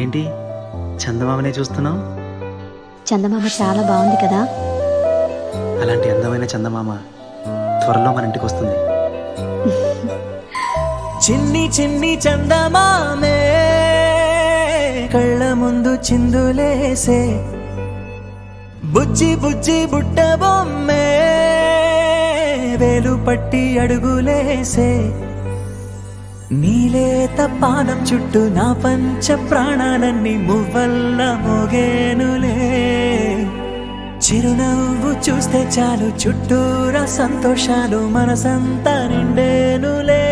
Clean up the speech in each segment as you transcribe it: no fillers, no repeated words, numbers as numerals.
ఏంటి చందమామనే చూస్తున్నావు? చందమామ చాలా బాగుంది కదా. అలాంటి అందమైన చందమామ త్వరలో మన ఇంటికి వస్తుంది. చిన్ని చిన్ని చందమామే కళ్ళ ముందు చిందులేసే, బుజ్జి బుజ్జి బుట్ట బొమ్మే వేలు పట్టి అడుగులేసే, నీలేత పానం చుట్టూ నా పంచ ప్రాణాలన్నీ మువ్వల్ల మోగేనులే. చిరునవ్వు చూస్తే చాలు చుట్టూరా సంతోషాలు మనసంతా నిండేనులే.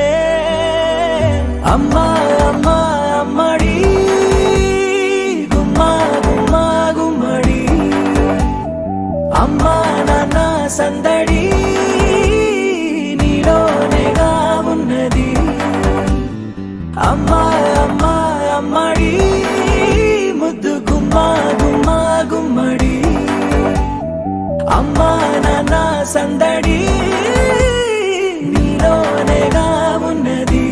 అమ్మా అమ్మా అమ్మడి గుమ్మా గుమ్మా గుమ్మడి, అమ్మా నాన్న సందడి నీలోనేగా ఉన్నది. అమ్మా అమ్మా అమ్మడి ముద్దు గుమ్మా గుమ్మా గుమ్మడి, అమ్మా నాన్న సందడి నీలోనేగా ఉన్నది.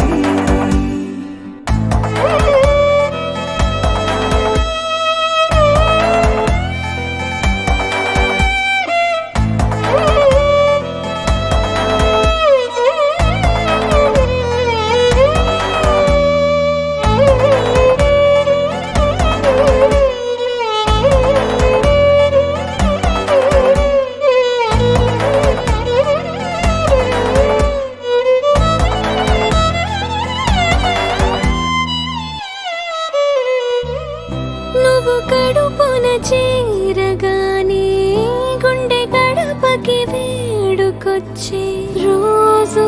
నువ్వు కడుపున చేరగానే గుండె గడపకి వేడుకొచ్చే, రోజు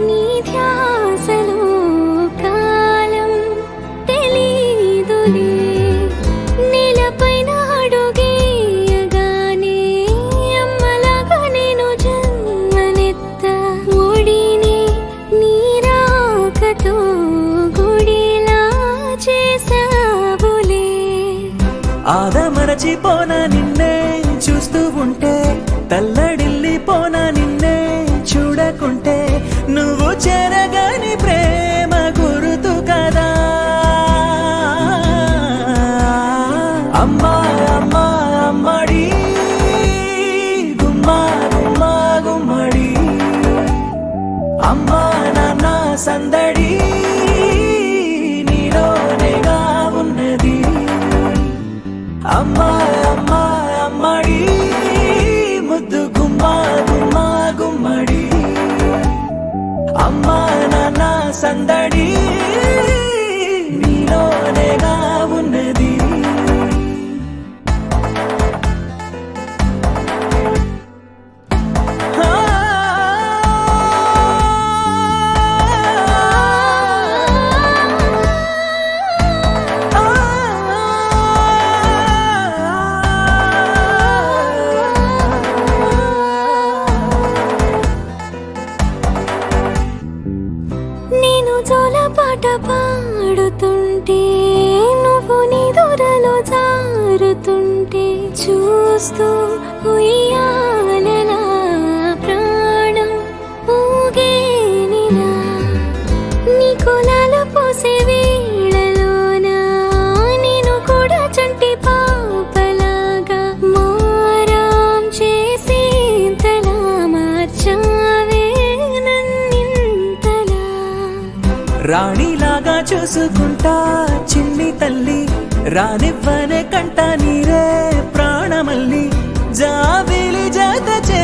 నీ ధ్యాసలో కాలం తెలీదులే. నేలపైన అడుగేయగానే అమ్మలాగా నేను జన్మనెత్త, ఒడిని నీ రాకతో గుడిలా చేసావులే. ఆదమరచిపోనా నిన్నే చూస్తూ ఉంటే, తల్లడిల్లిపోనా నిన్నే చూడకుంటే, నువ్వు చెరగని ప్రేమ గురుతు కదా. అమ్మా అమ్మా అమ్మడి గుమ్మా గుమ్మా గుమ్మడి, అమ్మా నాన్న సందడి నీలోనేగా ఉన్నది. అమ్మా అమ్మా అమ్మడి ముద్దు గుమ్మా గుమ్మా గుమ్మడి, అమ్మా నాన్న సందడి నీలోనేగా ఉన్నది. నేను జోలపాట పాడుతుంటే, నువ్వు నీ దూరలో జారుతుంటే, చూస్తూ ఉయ్యాలలా ప్రాణం ఊగేనిలా. నీ కులాల పోసే వేళలోన నేను కూడా చంటి పాపలాగా మారాం చేసేంతలా మార్చావే నన్నింతలా. రాణిలాగా చూసుకుంటా చిన్ని తల్లి, రానివ్వనే కంట నీరే ప్రాణమల్లి, జాబిలి జత చే